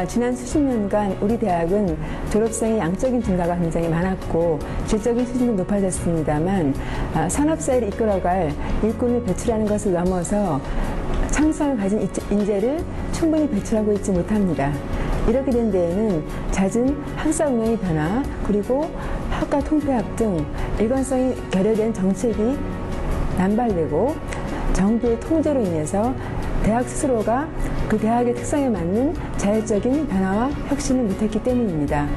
지난 수십 년간 우리 대학은 졸업생의 양적인 증가가 굉장히 많았고 질적인 수준도 높아졌습니다만 산업사회를 이끌어갈 일꾼을 배출하는 것을 넘어서 창의성을 가진 인재를 충분히 배출하고 있지 못합니다. 이렇게 된 데에는 잦은 학사 운영의 변화, 그리고 학과 통폐합 등 일관성이 결여된 정책이 남발되고 정부의 통제로 인해서 대학 스스로가 그 대학의 특성에 맞는 자율적인 변화와 혁신을 못했기 때문입니다.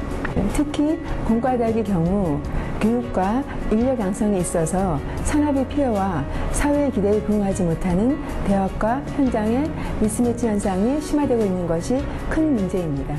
특히 공과대학의 경우 교육과 인력 양성에 있어서 산업의 필요와 사회의 기대에 부응하지 못하는 대학과 현장의 미스매치 현상이 심화되고 있는 것이 큰 문제입니다.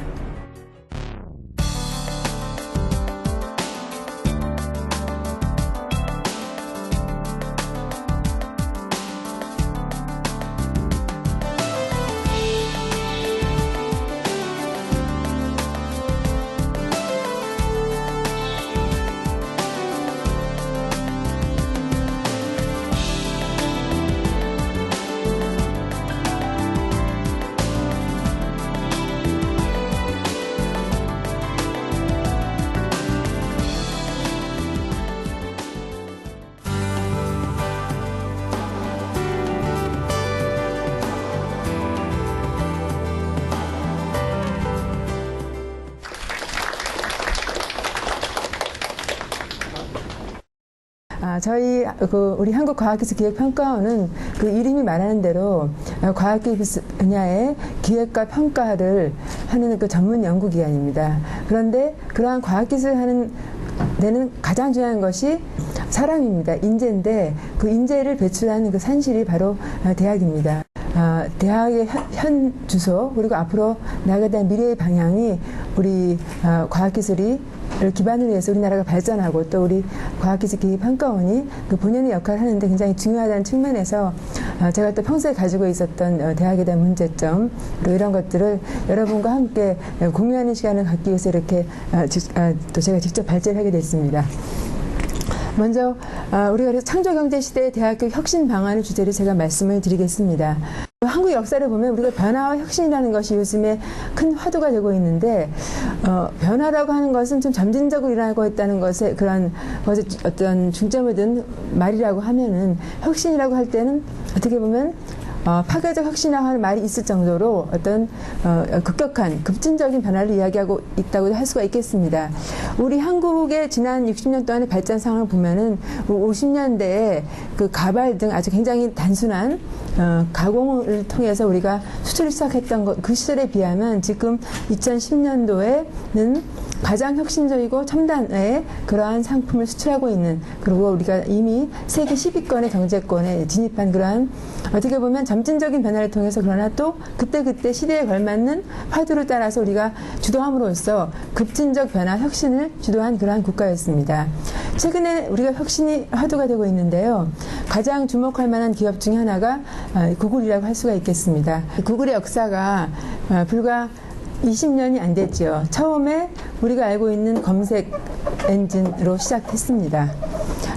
저희 우리 한국과학기술기획평가원은 그 이름이 말하는 대로 과학기술 분야의 기획과 평가를 하는 그 전문 연구기관입니다. 그런데 그러한 과학기술 하는 데는 가장 중요한 것이 사람입니다. 인재인데 그 인재를 배출하는 그 산실이 바로 대학입니다. 대학의 현 주소, 그리고 앞으로 나아가야 될 미래의 방향이 우리 과학기술이 기반으로 해서 우리나라가 발전하고 또 우리 과학기술기획평가원이 그 본연의 역할을 하는데 굉장히 중요하다는 측면에서 제가 또 평소에 가지고 있었던 대학에 대한 문제점, 그리고 이런 것들을 여러분과 함께 공유하는 시간을 갖기 위해서 이렇게 또 제가 직접 발제를 하게 됐습니다. 먼저 우리가 그래서 창조경제시대의 대학교 혁신 방안을 주제로 제가 말씀을 드리겠습니다. 한국 역사를 보면 우리가 변화와 혁신이라는 것이 요즘에 큰 화두가 되고 있는데 변화라고 하는 것은 좀 점진적으로 일어나고 있다는 것에 그런 것에 어떤 중점을 둔 말이라고 하면은 혁신이라고 할 때는 어떻게 보면 파괴적 혁신이라고 하는 말이 있을 정도로 어떤 급격한 급진적인 변화를 이야기하고 있다고 할 수가 있겠습니다. 우리 한국의 지난 60년 동안의 발전 상황을 보면은 50년대에 그 가발 등 아주 굉장히 단순한 가공을 통해서 우리가 수출을 시작했던 것, 그 시절에 비하면 지금 2010년도에는 가장 혁신적이고 첨단의 그러한 상품을 수출하고 있는, 그리고 우리가 이미 세계 10위권의 경제권에 진입한 그러한 어떻게 보면 점진적인 변화를 통해서 그러나 또 그때그때 시대에 걸맞는 화두를 따라서 우리가 주도함으로써 급진적 변화, 혁신을 주도한 그러한 국가였습니다. 최근에 우리가 혁신이 화두가 되고 있는데요. 가장 주목할 만한 기업 중에 하나가 구글이라고 할 수가 있겠습니다. 구글의 역사가 불과 20년이 안 됐죠. 처음에 우리가 알고 있는 검색 엔진으로 시작했습니다.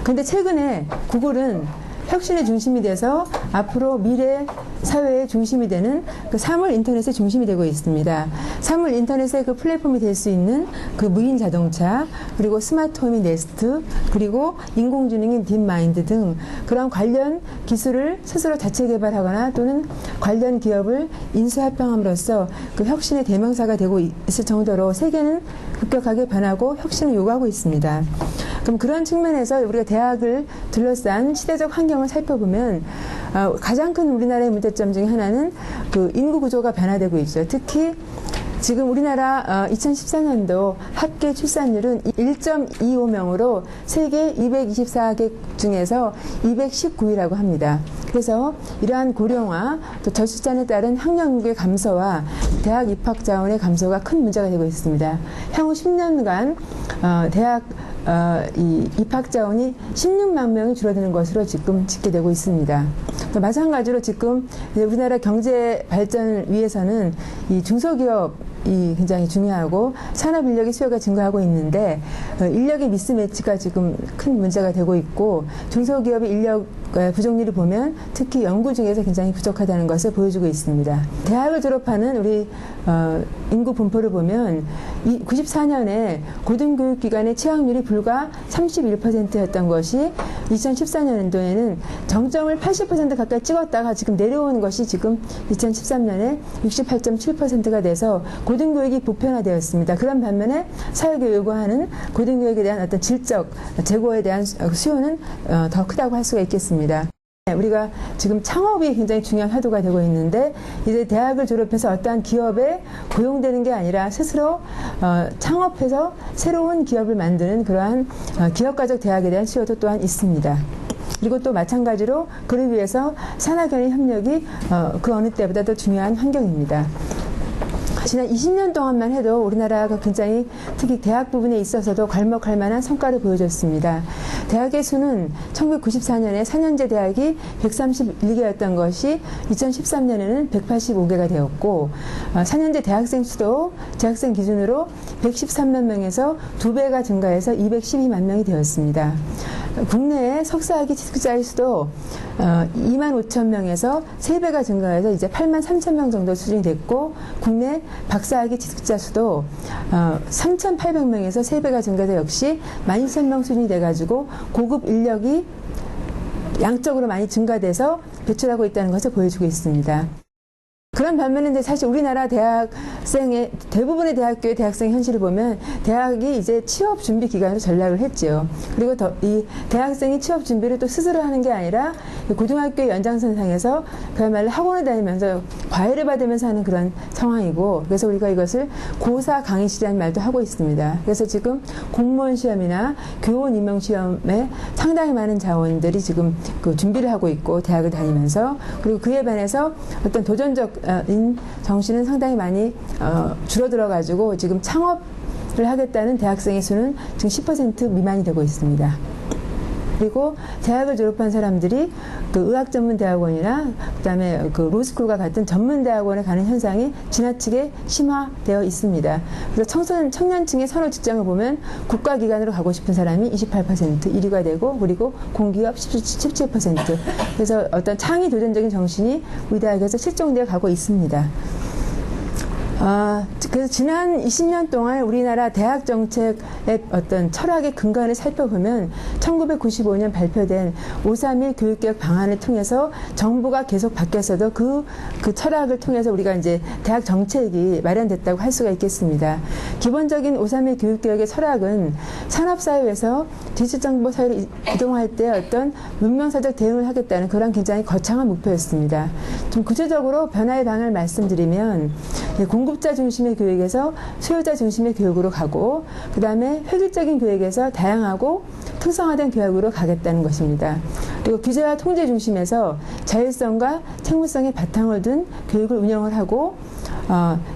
그런데 최근에 구글은 혁신의 중심이 돼서 앞으로 미래 사회의 중심이 되는 그 사물 인터넷의 중심이 되고 있습니다. 사물 인터넷의 그 플랫폼이 될 수 있는 그 무인 자동차, 그리고 스마트홈인 네스트, 그리고 인공지능인 딥마인드 등 그런 관련 기술을 스스로 자체 개발하거나 또는 관련 기업을 인수합병함으로써 그 혁신의 대명사가 되고 있을 정도로 세계는 급격하게 변하고 혁신을 요구하고 있습니다. 그럼 그런 측면에서 우리가 대학을 둘러싼 시대적 환경을 살펴보면 가장 큰 우리나라의 문제점 중에 하나는 그 인구 구조가 변화되고 있죠. 특히 지금 우리나라 2014년도 합계 출산율은 1.25명으로 세계 224개 중에서 219위라고 합니다. 그래서 이러한 고령화, 또 저출산에 따른 학령인구의 감소와 대학 입학 자원의 감소가 큰 문제가 되고 있습니다. 향후 10년간 대학 이 입학 자원이 16만 명이 줄어드는 것으로 지금 집계되고 있습니다. 또 마찬가지로 지금 우리나라 경제 발전을 위해서는 이 중소기업 굉장히 중요하고 산업 인력의 수요가 증가하고 있는데 인력의 미스매치가 지금 큰 문제가 되고 있고 중소기업의 인력 부족률을 보면 특히 연구 중에서 굉장히 부족하다는 것을 보여주고 있습니다. 대학을 졸업하는 우리 인구 분포를 보면 94년에 고등교육기관의 취업률이 불과 31%였던 것이 2014년도에는 정점을 80% 가까이 찍었다가 지금 내려오는 것이 지금 2013년에 68.7%가 돼서 고등교육이 보편화되었습니다. 그런 반면에 사회가 요구하는 고등교육에 대한 어떤 질적 재고에 대한 수요는 더 크다고 할 수가 있겠습니다. 우리가 지금 창업이 굉장히 중요한 화두가 되고 있는데 이제 대학을 졸업해서 어떠한 기업에 고용되는 게 아니라 스스로 창업해서 새로운 기업을 만드는 그러한 기업가적 대학에 대한 수요도 또한 있습니다. 그리고 또 마찬가지로 그를 위해서 산학연의 협력이 그 어느 때보다 더 중요한 환경입니다. 지난 20년 동안만 해도 우리나라가 굉장히 특히 대학 부분에 있어서도 괄목할 만한 성과를 보여줬습니다. 대학의 수는 1994년에 4년제 대학이 131개였던 것이 2013년에는 185개가 되었고 4년제 대학생 수도 재학생 기준으로 113만 명에서 2배가 증가해서 212만 명이 되었습니다. 국내의 석사학위 취득자의 수도 2만 5천 명에서 3배가 증가해서 이제 8만 3천 명 정도 수준이 됐고 국내 박사학위 취득자 수도 3,800명에서 3배가 증가해서 역시 12,000명 수준이 돼가지고 고급 인력이 양적으로 많이 증가돼서 배출하고 있다는 것을 보여주고 있습니다. 그런 반면에 사실 우리나라 대학생의 대부분의 대학교의 대학생 현실을 보면 대학이 이제 취업 준비 기간으로 전락을 했지요. 그리고 이 대학생이 취업 준비를 또 스스로 하는 게 아니라 고등학교 연장선상에서 그야말로 학원을 다니면서 과외를 받으면서 하는 그런 상황이고 그래서 우리가 이것을 고사 강의실이라는 말도 하고 있습니다. 그래서 지금 공무원 시험이나 교원 임용 시험에 상당히 많은 자원들이 지금 그 준비를 하고 있고 대학을 다니면서 그리고 그에 반해서 어떤 도전적 인 정신은 상당히 많이 줄어들어가지고 지금 창업을 하겠다는 대학생의 수는 지금 10% 미만이 되고 있습니다. 그리고 대학을 졸업한 사람들이 그 의학전문대학원이나 그다음에 그 로스쿨과 같은 전문대학원에 가는 현상이 지나치게 심화되어 있습니다. 그래서 청년층의 선호 직장을 보면 국가기관으로 가고 싶은 사람이 28% 1위가 되고 그리고 공기업 17%. 그래서 어떤 창의 도전적인 정신이 우리 대학에서 실종되어 가고 있습니다. 그래서 지난 20년 동안 우리나라 대학 정책의 어떤 철학의 근간을 살펴보면 1995년 발표된 531 교육개혁 방안을 통해서 정부가 계속 바뀌었어도 그 철학을 통해서 우리가 이제 대학 정책이 마련됐다고 할 수가 있겠습니다. 기본적인 531 교육개혁의 철학은 산업사회에서 디지털정보 사회로 이동할 때 어떤 문명사적 대응을 하겠다는 그런 굉장히 거창한 목표였습니다. 좀 구체적으로 변화의 방향을 말씀드리면 공급자 중심의 교육에서 수요자 중심의 교육으로 가고 그 다음에 획일적인 교육에서 다양하고 특성화된 교육으로 가겠다는 것입니다. 그리고 규제와 통제 중심에서 자율성과 책무성의 바탕을 둔 교육을 운영을 하고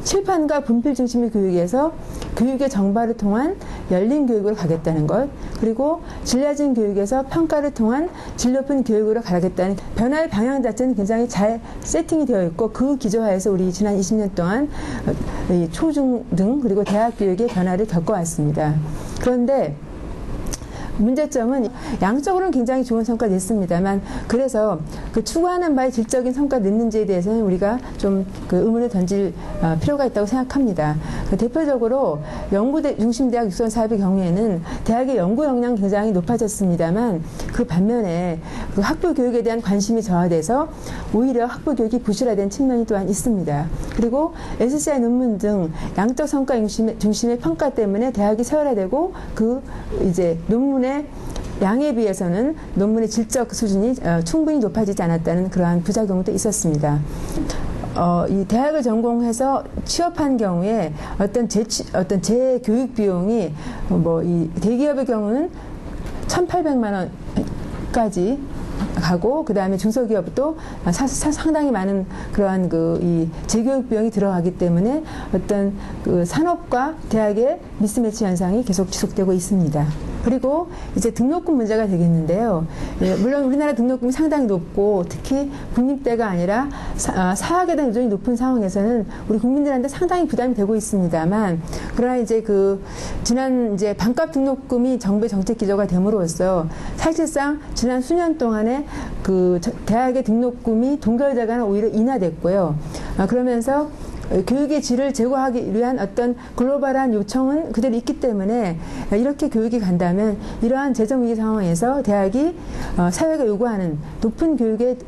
실판과 분필 중심의 교육에서 교육의 정발을 통한 열린 교육으로 가겠다는 것 그리고 질려진 교육에서 평가를 통한 질 높은 교육으로 가겠다는 변화의 방향 자체는 굉장히 잘 세팅이 되어 있고 그 기조하에서 우리 지난 20년 동안 초중 등 그리고 대학 교육의 변화를 겪어왔습니다. 그런데 문제점은 양적으로는 굉장히 좋은 성과 냈습니다만 그래서 그 추구하는 바의 질적인 성과 냈는지에 대해서는 우리가 좀 그 의문을 던질 필요가 있다고 생각합니다. 대표적으로 연구 중심 대학 육성 사업의 경우에는 대학의 연구 역량 굉장히 높아졌습니다만 그 반면에 그 학부 교육에 대한 관심이 저하돼서 오히려 학부 교육이 부실화된 측면이 또한 있습니다. 그리고 SCI 논문 등 양적 성과 중심의 평가 때문에 대학이 세월화되고 그 이제 논문의 양에 비해서는 논문의 질적 수준이 충분히 높아지지 않았다는 그러한 부작용도 있었습니다. 이 대학을 전공해서 취업한 경우에 어떤 재교육 비용이 이 대기업의 경우는 1,800만 원까지 가고 그 다음에 중소기업도 상당히 많은 그러한 이 재교육 비용이 들어가기 때문에 어떤 그 산업과 대학의 미스매치 현상이 계속 지속되고 있습니다. 그리고 이제 등록금 문제가 되겠는데요. 예, 물론 우리나라 등록금이 상당히 높고 특히 국립대가 아니라 사학에 대한 의존이 높은 상황에서는 우리 국민들한테 상당히 부담이 되고 있습니다만, 그러나 이제 지난 이제 반값 등록금이 정부의 정책 기조가 됨으로써 사실상 지난 수년 동안에 대학의 등록금이 동결되거나 오히려 인하됐고요. 그러면서 교육의 질을 제고하기 위한 어떤 글로벌한 요청은 그대로 있기 때문에 이렇게 교육이 간다면 이러한 재정 위기 상황에서 대학이 사회가 요구하는 높은 교육을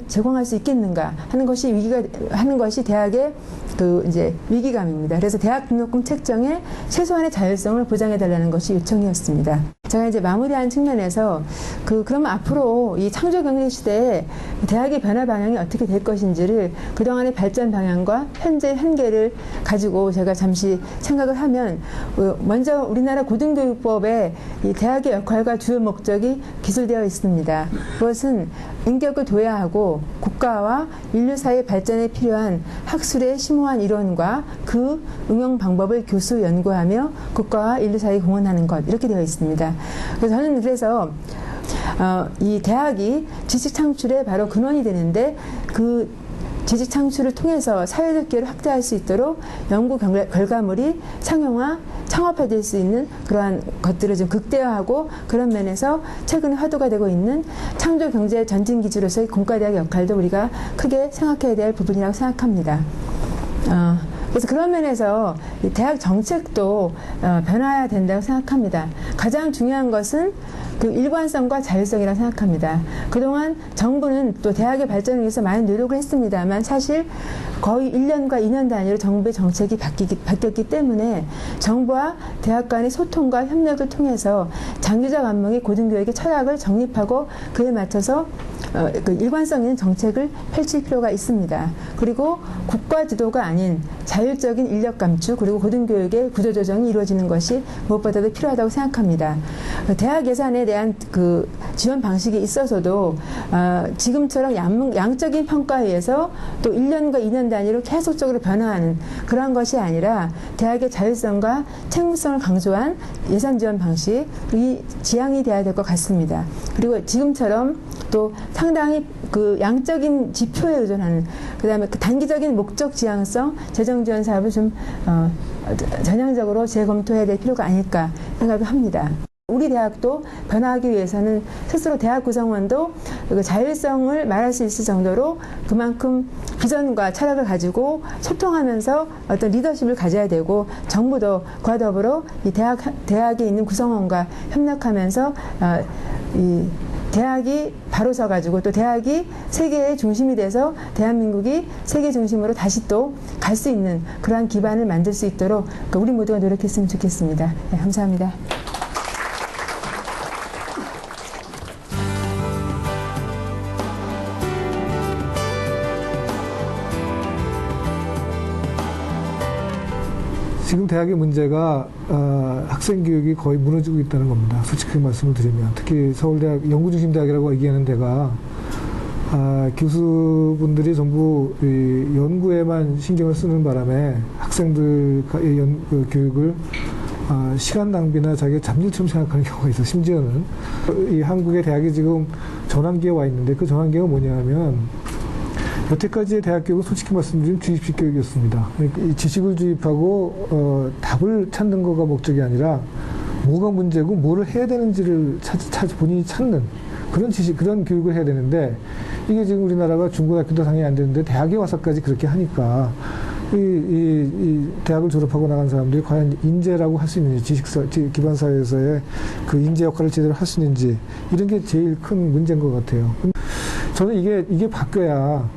제공할 수 있겠는가 하는 것이 대학의 이제 위기감입니다. 그래서 대학 등록금 책정에 최소한의 자율성을 보장해 달라는 것이 요청이었습니다. 제가 이제 마무리한 측면에서 그러면 앞으로 이 창조 경제 시대에 대학의 변화 방향이 어떻게 될 것인지를 그동안의 발전 방향과 현재 한계를 가지고 제가 잠시 생각을 하면, 먼저 우리나라 고등교육법에 이 대학의 역할과 주요 목적이 기술되어 있습니다. 그것은 인격을 도야하고 국가와 인류 사회 발전에 필요한 학술의 심오한 이론과 그 응용 방법을 교수 연구하며 국가와 인류 사회에 공헌하는 것, 이렇게 되어 있습니다. 그래서 저는 이 대학이 지식 창출의 바로 근원이 되는데, 그 지식 창출을 통해서 사회적 기회를 확대할 수 있도록 연구 결과물이 상용화, 창업화될 수 있는 그러한 것들을 좀 극대화하고, 그런 면에서 최근에 화두가 되고 있는 창조 경제 전진 기지로서의 공과대학의 역할도 우리가 크게 생각해야 될 부분이라고 생각합니다. 그래서 그런 면에서 대학 정책도 변화해야 된다고 생각합니다. 가장 중요한 것은 일관성과 자율성이라고 생각합니다. 그동안 정부는 또 대학의 발전을 위해서 많은 노력을 했습니다만, 사실 거의 1년과 2년 단위로 정부의 정책이 바뀌었기 때문에 정부와 대학 간의 소통과 협력을 통해서 장기적 안목의 고등교육의 철학을 정립하고 그에 맞춰서 일관성 있는 정책을 펼칠 필요가 있습니다. 그리고 국가 지도가 아닌 자율적인 인력 감축, 그리고 고등교육의 구조조정이 이루어지는 것이 무엇보다도 필요하다고 생각합니다. 대학 예산에 대한 지원 방식이 있어서도 지금처럼 양적인 평가에 의해서 또 1년과 2년 단위로 계속적으로 변화하는 그런 것이 아니라 대학의 자율성과 책무성을 강조한 예산 지원 방식이 지향이 돼야 될 것 같습니다. 그리고 지금처럼 또 상당히 양적인 지표에 의존하는, 그다음에 단기적인 목적 지향성 재정 지원 사업을 좀 전향적으로 재검토해야 될 필요가 아닐까 생각을 합니다. 우리 대학도 변화하기 위해서는 스스로 대학 구성원도 자율성을 말할 수 있을 정도로 그만큼 비전과 철학을 가지고 소통하면서 어떤 리더십을 가져야 되고, 정부도 그와 더불어 이 대학에 있는 구성원과 협력하면서 이 대학이 바로 서가지고 또 대학이 세계의 중심이 돼서 대한민국이 세계 중심으로 다시 또 갈 수 있는 그러한 기반을 만들 수 있도록 우리 모두가 노력했으면 좋겠습니다. 네, 감사합니다. 지금 대학의 문제가 학생 교육이 거의 무너지고 있다는 겁니다. 솔직히 말씀을 드리면. 특히 서울대학 연구중심대학이라고 얘기하는 데가 교수분들이 전부 연구에만 신경을 쓰는 바람에 학생들의 교육을 시간 낭비나 자기의 잡일처럼 생각하는 경우가 있어. 심지어는 이 한국의 대학이 지금 전환기에 와 있는데, 그 전환기가 뭐냐 하면 여태까지의 대학 교육은 솔직히 말씀드리면 주입식 교육이었습니다. 이 지식을 주입하고 답을 찾는 거가 목적이 아니라 뭐가 문제고 뭐를 해야 되는지를 본인이 찾는 그런 교육을 해야 되는데, 이게 지금 우리나라가 중고등학교도 당연히 안 되는데 대학에 와서까지 그렇게 하니까 이 대학을 졸업하고 나간 사람들이 과연 인재라고 할 수 있는지, 기반 사회에서의 그 인재 역할을 제대로 할 수 있는지, 이런 게 제일 큰 문제인 것 같아요. 저는 이게 바뀌어야,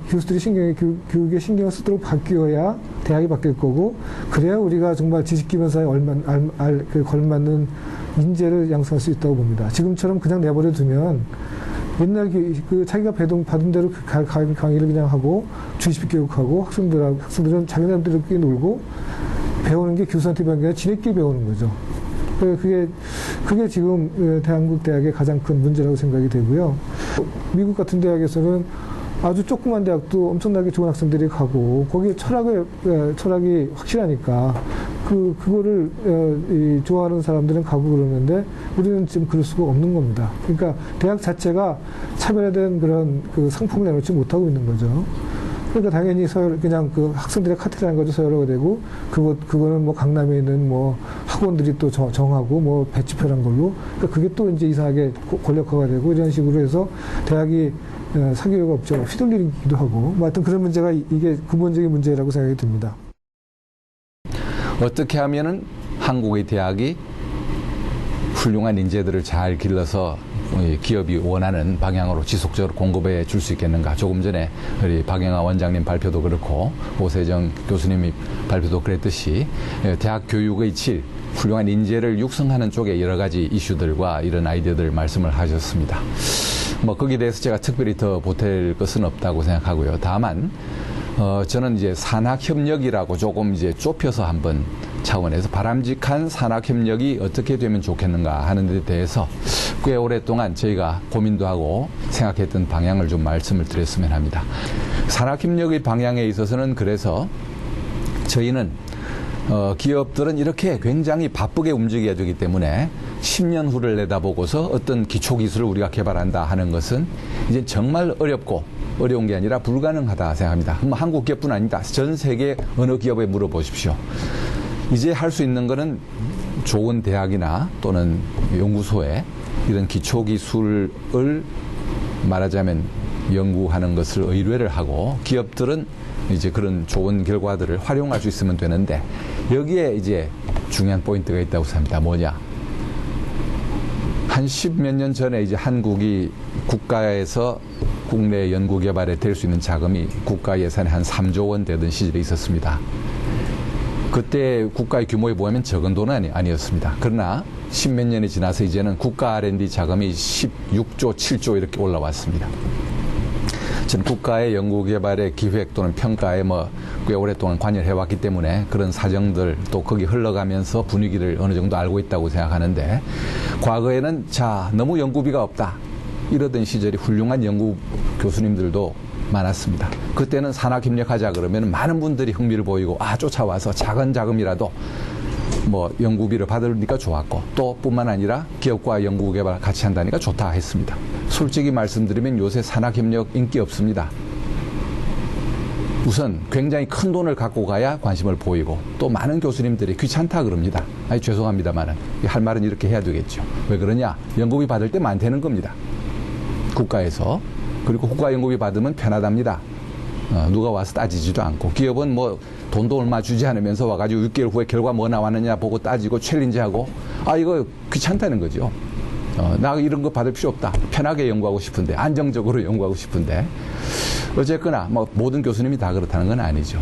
교수들이 교육에 신경을 쓰도록 바뀌어야 대학이 바뀔 거고, 그래야 우리가 정말 지식기반사에 걸맞는 인재를 양성할 수 있다고 봅니다. 지금처럼 그냥 내버려 두면 옛날 자기가 받은 대로 강의를 그냥 하고 주입식 교육하고 학생들은 자기네들끼리 놀고, 배우는 게 교수한테 배우는 게 아니라 지네끼리 배우는 거죠. 그게 지금 한국 대학의 가장 큰 문제라고 생각이 되고요. 미국 같은 대학에서는 아주 조그만 대학도 엄청나게 좋은 학생들이 가고, 거기에 철학이 확실하니까 그거를 좋아하는 사람들은 가고 그러는데 우리는 지금 그럴 수가 없는 겁니다. 그러니까 대학 자체가 차별화된 그런 그 상품을 내놓지 못하고 있는 거죠. 그러니까 당연히 그냥 그 학생들의 카트라는 거죠. 서열화가 되고, 그거는 뭐 강남에 있는 뭐 학원들이 또 정하고 뭐 배치표란 걸로. 그러니까 그게 또 이제 이상하게 권력화가 되고 이런 식으로 해서 대학이 사교육가 없죠. 휘둘리기도 하고. 뭐 하여튼 그런 문제가 이게 근본적인 문제라고 생각이 듭니다. 어떻게 하면은 한국의 대학이 훌륭한 인재들을 잘 길러서 기업이 원하는 방향으로 지속적으로 공급해 줄 수 있겠는가. 조금 전에 우리 박영하 원장님 발표도 그렇고 오세정 교수님이 발표도 그랬듯이 대학 교육의 질, 훌륭한 인재를 육성하는 쪽에 여러 가지 이슈들과 이런 아이디어들 말씀을 하셨습니다. 뭐 거기에 대해서 제가 특별히 더 보탤 것은 없다고 생각하고요. 다만 저는 이제 산학협력이라고 조금 이제 좁혀서 한번 차원에서 바람직한 산학협력이 어떻게 되면 좋겠는가 하는 데 대해서 꽤 오랫동안 저희가 고민도 하고 생각했던 방향을 좀 말씀을 드렸으면 합니다. 산학협력의 방향에 있어서는 그래서 저희는 기업들은 이렇게 굉장히 바쁘게 움직여야 되기 때문에 10년 후를 내다보고서 어떤 기초기술을 우리가 개발한다 하는 것은 이제 정말 어려운 게 아니라 불가능하다 생각합니다. 뭐 한국 기업뿐 아니다. 전 세계 어느 기업에 물어보십시오. 이제 할 수 있는 거는 좋은 대학이나 또는 연구소에 이런 기초기술을 말하자면 연구하는 것을 의뢰를 하고 기업들은 이제 그런 좋은 결과들을 활용할 수 있으면 되는데 여기에 이제 중요한 포인트가 있다고 생각합니다. 뭐냐? 한 10몇 년 전에 이제 한국이 국가에서 국내 연구개발에 될 수 있는 자금이 국가 예산에 한 3조 원 되던 시절이 있었습니다. 그때 국가의 규모에 보면 적은 돈은 아니었습니다. 그러나 10몇 년이 지나서 이제는 국가 R&D 자금이 16조, 7조 이렇게 올라왔습니다. 저는 국가의 연구개발의 기획 또는 평가에 꽤 오랫동안 관여를 해왔기 때문에 그런 사정들 또 거기 흘러가면서 분위기를 어느 정도 알고 있다고 생각하는데 과거에는 너무 연구비가 없다. 이러던 시절이 훌륭한 연구 교수님들도 많았습니다. 그때는 산학협력하자 그러면 많은 분들이 흥미를 보이고 쫓아와서 작은 자금이라도 연구비를 받으니까 좋았고 또 뿐만 아니라 기업과 연구개발 같이 한다니까 좋다 했습니다. 솔직히 말씀드리면 요새 산학협력 인기 없습니다. 우선 굉장히 큰 돈을 갖고 가야 관심을 보이고 또 많은 교수님들이 귀찮다 그럽니다. 죄송합니다만은 할 말은 이렇게 해야 되겠죠. 왜 그러냐? 연구비 받을 때 많다는 겁니다. 국가에서. 그리고 국가 연구비 받으면 편하답니다. 누가 와서 따지지도 않고 기업은 돈도 얼마 주지 않으면서 와가지고 6개월 후에 결과 뭐 나왔느냐 보고 따지고 챌린지하고 이거 귀찮다는 거죠. 나 이런 거 받을 필요 없다. 편하게 연구하고 싶은데 안정적으로 연구하고 싶은데 어쨌거나 모든 교수님이 다 그렇다는 건 아니죠.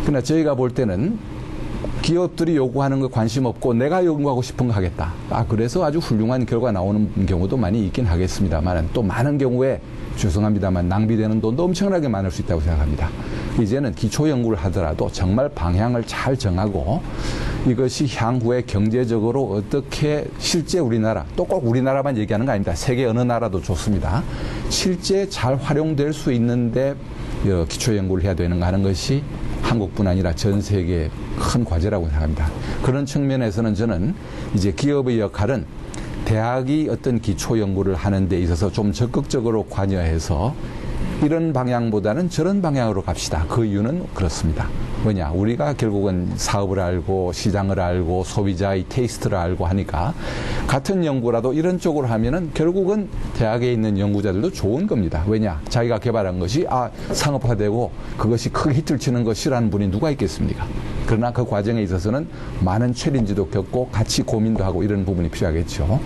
그러나 저희가 볼 때는 기업들이 요구하는 거 관심 없고 내가 연구하고 싶은 거 하겠다. 그래서 아주 훌륭한 결과 나오는 경우도 많이 있긴 하겠습니다만 또 많은 경우에 죄송합니다만 낭비되는 돈도 엄청나게 많을 수 있다고 생각합니다. 이제는 기초 연구를 하더라도 정말 방향을 잘 정하고 이것이 향후에 경제적으로 어떻게 실제 우리나라 또 꼭 우리나라만 얘기하는 거 아닙니다. 세계 어느 나라도 좋습니다. 실제 잘 활용될 수 있는데 기초 연구를 해야 되는가 하는 것이 한국뿐 아니라 전 세계의 큰 과제라고 생각합니다. 그런 측면에서는 저는 이제 기업의 역할은 대학이 어떤 기초 연구를 하는 데 있어서 좀 적극적으로 관여해서 이런 방향보다는 저런 방향으로 갑시다. 그 이유는 그렇습니다. 뭐냐? 우리가 결국은 사업을 알고 시장을 알고 소비자의 테이스트를 알고 하니까 같은 연구라도 이런 쪽으로 하면은 결국은 대학에 있는 연구자들도 좋은 겁니다. 왜냐? 자기가 개발한 것이 상업화되고 그것이 크게 히트를 치는 것이라는 분이 누가 있겠습니까? 그러나 그 과정에 있어서는 많은 챌린지도 겪고 같이 고민도 하고 이런 부분이 필요하겠죠.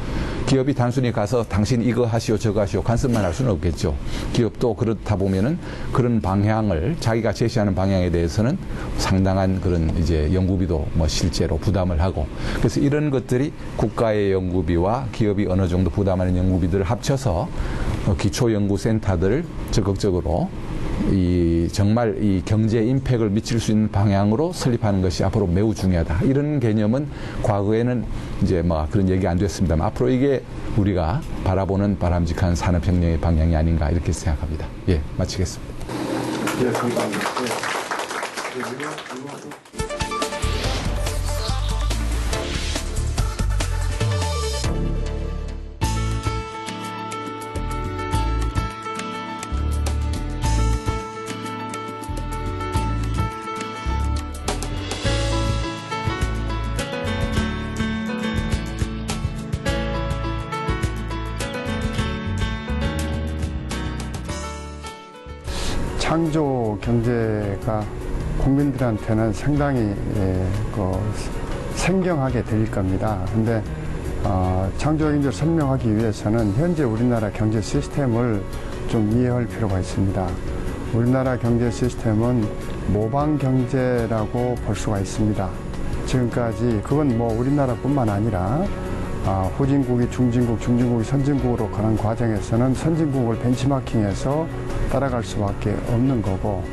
기업이 단순히 가서 당신 이거 하시오 저거 하시오 간섭만 할 수는 없겠죠. 기업도 그렇다 보면은 그런 방향을 자기가 제시하는 방향에 대해서는 상당한 그런 이제 연구비도 실제로 부담을 하고 그래서 이런 것들이 국가의 연구비와 기업이 어느 정도 부담하는 연구비들을 합쳐서 기초연구센터들을 적극적으로 정말 이 경제에 임팩을 미칠 수 있는 방향으로 설립하는 것이 앞으로 매우 중요하다. 이런 개념은 과거에는 이제 그런 얘기 안 됐습니다만 앞으로 이게 우리가 바라보는 바람직한 산업혁명의 방향이 아닌가 이렇게 생각합니다. 예, 마치겠습니다. 예, 감사합니다. 창조 경제가 국민들한테는 상당히 생경하게 들릴 겁니다. 근데 창조 경제를 설명하기 위해서는 현재 우리나라 경제 시스템을 좀 이해할 필요가 있습니다. 우리나라 경제 시스템은 모방 경제라고 볼 수가 있습니다. 지금까지 그건 뭐 우리나라뿐만 아니라 후진국이 중진국, 중진국이 선진국으로 가는 과정에서는 선진국을 벤치마킹해서 따라갈 수밖에 없는 거고,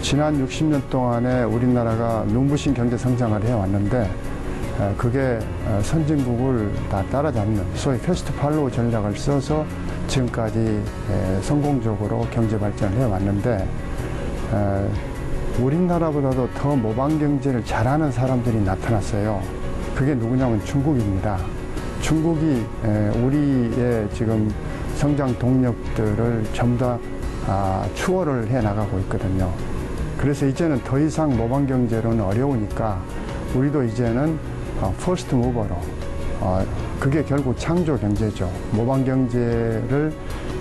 지난 60년 동안에 우리나라가 눈부신 경제 성장을 해왔는데 그게 선진국을 다 따라잡는 소위 패스트 팔로우 전략을 써서 지금까지 성공적으로 경제 발전을 해왔는데, 우리나라보다도 더 모방 경제를 잘하는 사람들이 나타났어요. 그게 누구냐면 중국입니다. 중국이 우리의 지금 성장 동력들을 전부 다 추월을 해 나가고 있거든요. 그래서 이제는 더 이상 모방 경제로는 어려우니까 우리도 이제는 퍼스트 무버로, 그게 결국 창조 경제죠. 모방 경제를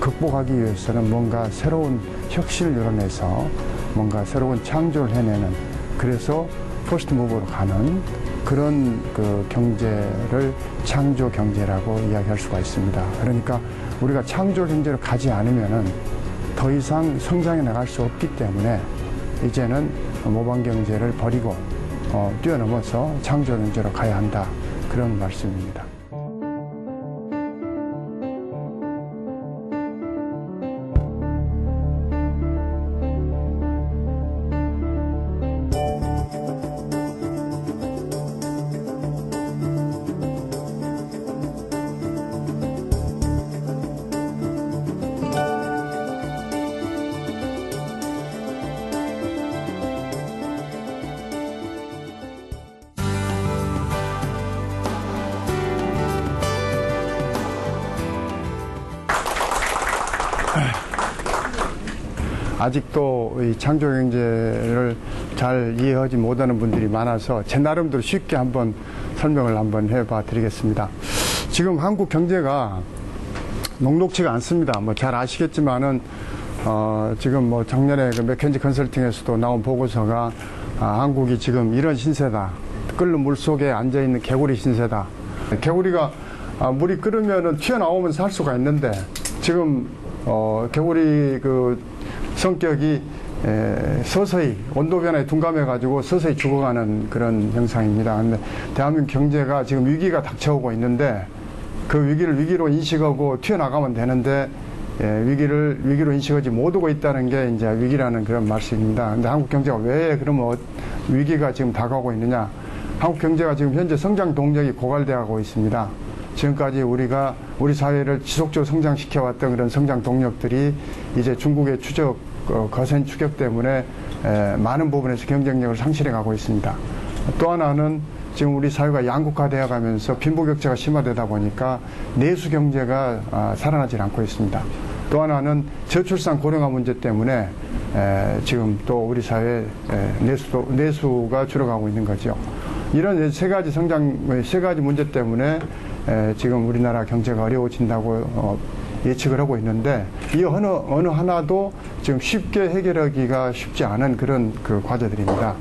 극복하기 위해서는 뭔가 새로운 혁신을 이뤄내서 뭔가 새로운 창조를 해내는, 그래서 퍼스트 무버로 가는 그런 그 경제를 창조 경제라고 이야기할 수가 있습니다. 그러니까 우리가 창조 경제로 가지 않으면은 더 이상 성장해 나갈 수 없기 때문에 이제는 모방 경제를 버리고 뛰어넘어서 창조 경제로 가야 한다, 그런 말씀입니다. 아직도 이 창조 경제를 잘 이해하지 못하는 분들이 많아서 제 나름대로 쉽게 한번 설명을 한번 해봐 드리겠습니다. 지금 한국 경제가 녹록치가 않습니다. 뭐 잘 아시겠지만은 지금 뭐 작년에 그 맥켄지 컨설팅에서도 나온 보고서가 한국이 지금 이런 신세다. 끓는 물 속에 앉아 있는 개구리 신세다. 개구리가 물이 끓으면은 튀어나오면 살 수가 있는데 지금 개구리 그 성격이 서서히 온도 변화에 둔감해 가지고 서서히 죽어가는 그런 현상입니다. 근데 대한민국 경제가 지금 위기가 닥쳐오고 있는데 그 위기를 위기로 인식하고 튀어나가면 되는데 위기로 인식하지 못하고 있다는 게 이제 위기라는 그런 말씀입니다. 근데 한국 경제가 왜 그러면 위기가 지금 다가오고 있느냐? 한국 경제가 지금 현재 성장 동력이 고갈되고 있습니다. 지금까지 우리가 우리 사회를 지속적으로 성장시켜왔던 그런 성장 동력들이 이제 중국의 거센 추격 때문에 많은 부분에서 경쟁력을 상실해 가고 있습니다. 또 하나는 지금 우리 사회가 양극화되어 가면서 빈부격차가 심화되다 보니까 내수 경제가 살아나지 않고 있습니다. 또 하나는 저출산 고령화 문제 때문에 지금 또 우리 사회 내수가 줄어가고 있는 거죠. 이런 세 가지 문제 때문에 지금 우리나라 경제가 어려워진다고 예측을 하고 있는데 이 어느 하나도 지금 쉽게 해결하기가 쉽지 않은 그런 그 과제들입니다.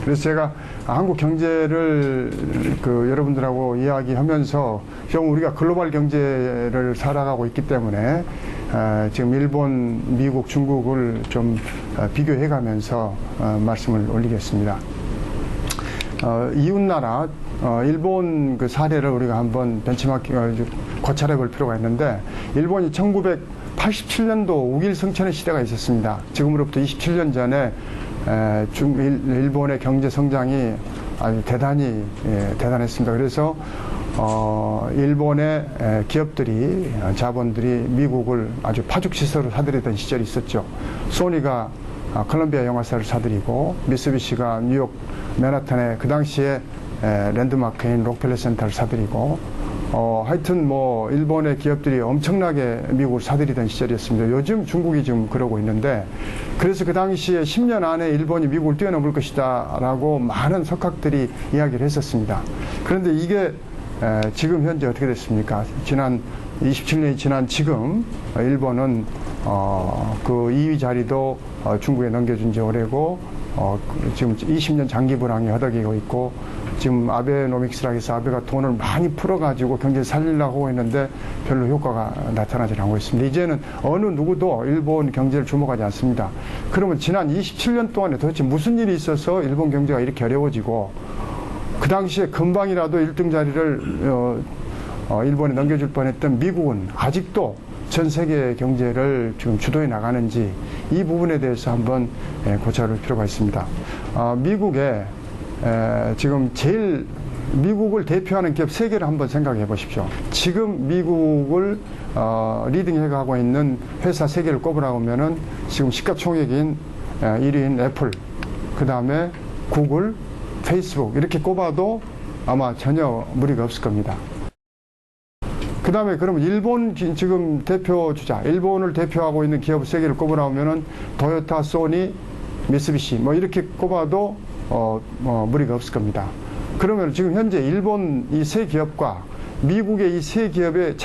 그래서 제가 한국 경제를 여러분들하고 이야기하면서 좀 우리가 글로벌 경제를 살아가고 있기 때문에 지금 일본, 미국, 중국을 좀 비교해 가면서 말씀을 올리겠습니다. 이웃나라 일본 그 사례를 우리가 한번 벤치마킹 관찰해 볼 필요가 있는데, 일본이 1987년도 우길 성천의 시대가 있었습니다. 지금으로부터 27년 전에 일본의 경제 성장이 아주 대단했습니다. 그래서 일본의 기업들이 자본들이 미국을 아주 파죽지세로 사들이던 시절이 있었죠. 소니가 콜롬비아 영화사를 사들이고 미쓰비시가 뉴욕 맨하탄에 그 당시에 랜드마크인 록펠러 센터를 사들이고 하여튼 뭐 일본의 기업들이 엄청나게 미국을 사들이던 시절이었습니다. 요즘 중국이 지금 그러고 있는데, 그래서 그 당시에 10년 안에 일본이 미국을 뛰어넘을 것이다 라고 많은 석학들이 이야기를 했었습니다. 그런데 이게 지금 현재 어떻게 됐습니까? 지난 27년이 지난 지금 일본은 그 2위 자리도 중국에 넘겨준 지 오래고 지금 20년 장기 불황이 허덕이고 있고 지금 아베노믹스라고 해서 아베가 돈을 많이 풀어가지고 경제를 살리려고 하고 있는데 별로 효과가 나타나지 않고 있습니다. 이제는 어느 누구도 일본 경제를 주목하지 않습니다. 그러면 지난 27년 동안에 도대체 무슨 일이 있어서 일본 경제가 이렇게 어려워지고 그 당시에 금방이라도 1등 자리를 일본에 넘겨줄 뻔했던 미국은 아직도 전 세계 경제를 지금 주도해 나가는지 이 부분에 대해서 한번 고찰할 필요가 있습니다. 미국에 지금 제일 미국을 대표하는 기업 3개를 한번 생각해 보십시오. 지금 미국을 리딩해 가고 있는 회사 3개를 꼽으라고 하면은 지금 시가총액인 1위인 애플, 그 다음에 구글, 페이스북 이렇게 꼽아도 아마 전혀 무리가 없을 겁니다. 그 다음에 그러면 일본 지금 대표 주자, 일본을 대표하고 있는 기업 3개를 꼽으라고 하면은 토요타, 소니, 미쓰비시 뭐 이렇게 꼽아도 무리가 없을 겁니다. 그러면 지금 현재 일본 이 3기업과 미국의 이 3기업의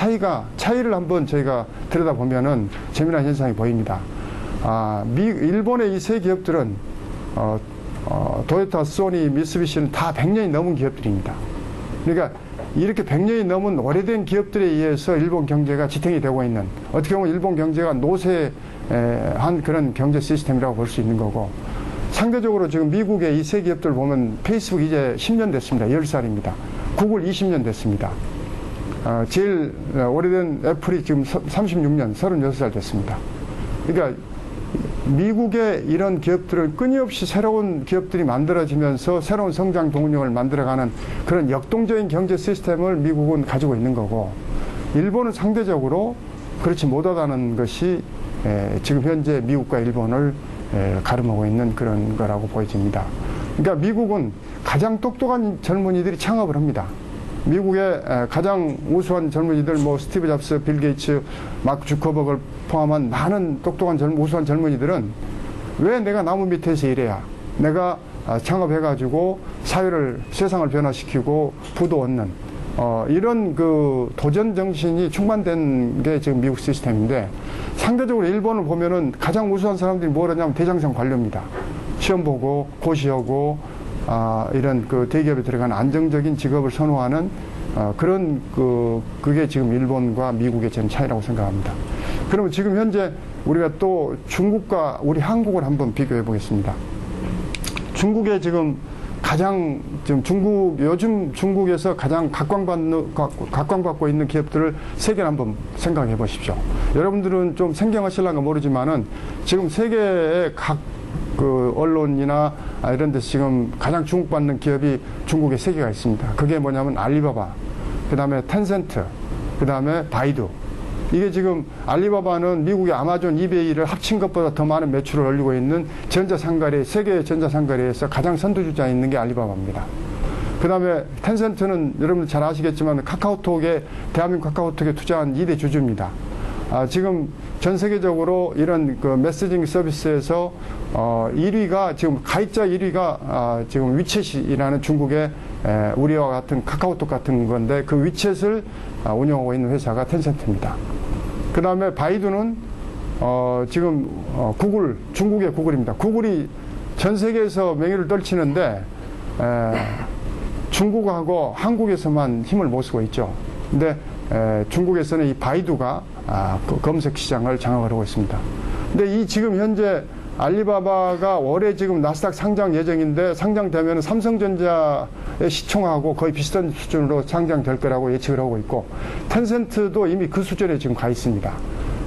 차이를 한번 저희가 들여다보면은 재미난 현상이 보입니다. 일본의 이 3기업들은 토요타, 소니, 미쓰비시는 다 100년이 넘은 기업들입니다. 그러니까 이렇게 100년이 넘은 오래된 기업들에 의해서 일본 경제가 지탱이 되고 있는, 어떻게 보면 일본 경제가 노쇠한 그런 경제 시스템이라고 볼 수 있는 거고, 상대적으로 지금 미국의 이 3기업들 보면 페이스북 이제 10년 됐습니다. 10살입니다. 구글 20년 됐습니다. 제일 오래된 애플이 지금 36년, 36살 됐습니다. 그러니까 미국의 이런 기업들을 끊임없이 새로운 기업들이 만들어지면서 새로운 성장 동력을 만들어가는 그런 역동적인 경제 시스템을 미국은 가지고 있는 거고, 일본은 상대적으로 그렇지 못하다는 것이 지금 현재 미국과 일본을 가름하고 있는 그런 거라고 보여집니다. 그러니까 미국은 가장 똑똑한 젊은이들이 창업을 합니다. 미국의 가장 우수한 젊은이들, 뭐 스티브 잡스, 빌 게이츠, 마크 주커버그를 포함한 많은 똑똑한 우수한 젊은이들은 왜 내가 나무 밑에서 일해야, 내가 창업해가지고 세상을 변화시키고 부도 얻는 이런 그 도전 정신이 충만된 게 지금 미국 시스템인데, 상대적으로 일본을 보면은 가장 우수한 사람들이 뭘 하냐면 대장성 관료입니다. 시험 보고 고시하고 이런 그 대기업에 들어가는 안정적인 직업을 선호하는 그런 그게 지금 일본과 미국의 저는 차이라고 생각합니다. 그러면 지금 현재 우리가 또 중국과 우리 한국을 한번 비교해 보겠습니다. 중국의 지금 요즘 중국에서 가장 각광받고 있는 기업들을 3개를 한번 생각해 보십시오. 여러분들은 좀 생경하실랑가 모르지만은 지금 세계의 각 그 언론이나 이런 데서 지금 가장 주목받는 기업이 중국에 3개가 있습니다. 그게 뭐냐면 알리바바, 그 다음에 텐센트, 그 다음에 바이두. 이게 지금 알리바바는 미국의 아마존, 이베이를 합친 것보다 더 많은 매출을 올리고 있는 세계 전자상거래에서 가장 선두주자에 있는 게 알리바바입니다. 그 다음에 텐센트는 여러분들 잘 아시겠지만 대한민국 카카오톡에 투자한 2대 주주입니다. 지금 전 세계적으로 이런 그 메시징 서비스에서 1위가 지금 가입자 1위가 지금 위챗이라는 중국의 우리와 같은 카카오톡 같은 건데, 그 위챗을 운영하고 있는 회사가 텐센트입니다. 그 다음에 바이두는 지금 중국의 구글입니다. 구글이 전 세계에서 명예를 떨치는데 중국하고 한국에서만 힘을 못 쓰고 있죠. 근데 중국에서는 이 바이두가 검색 시장을 장악을 하고 있습니다. 근데 지금 현재 알리바바가 올해 지금 나스닥 상장 예정인데, 상장되면 삼성전자의 시총하고 거의 비슷한 수준으로 상장될 거라고 예측을 하고 있고, 텐센트도 이미 그 수준에 지금 가 있습니다.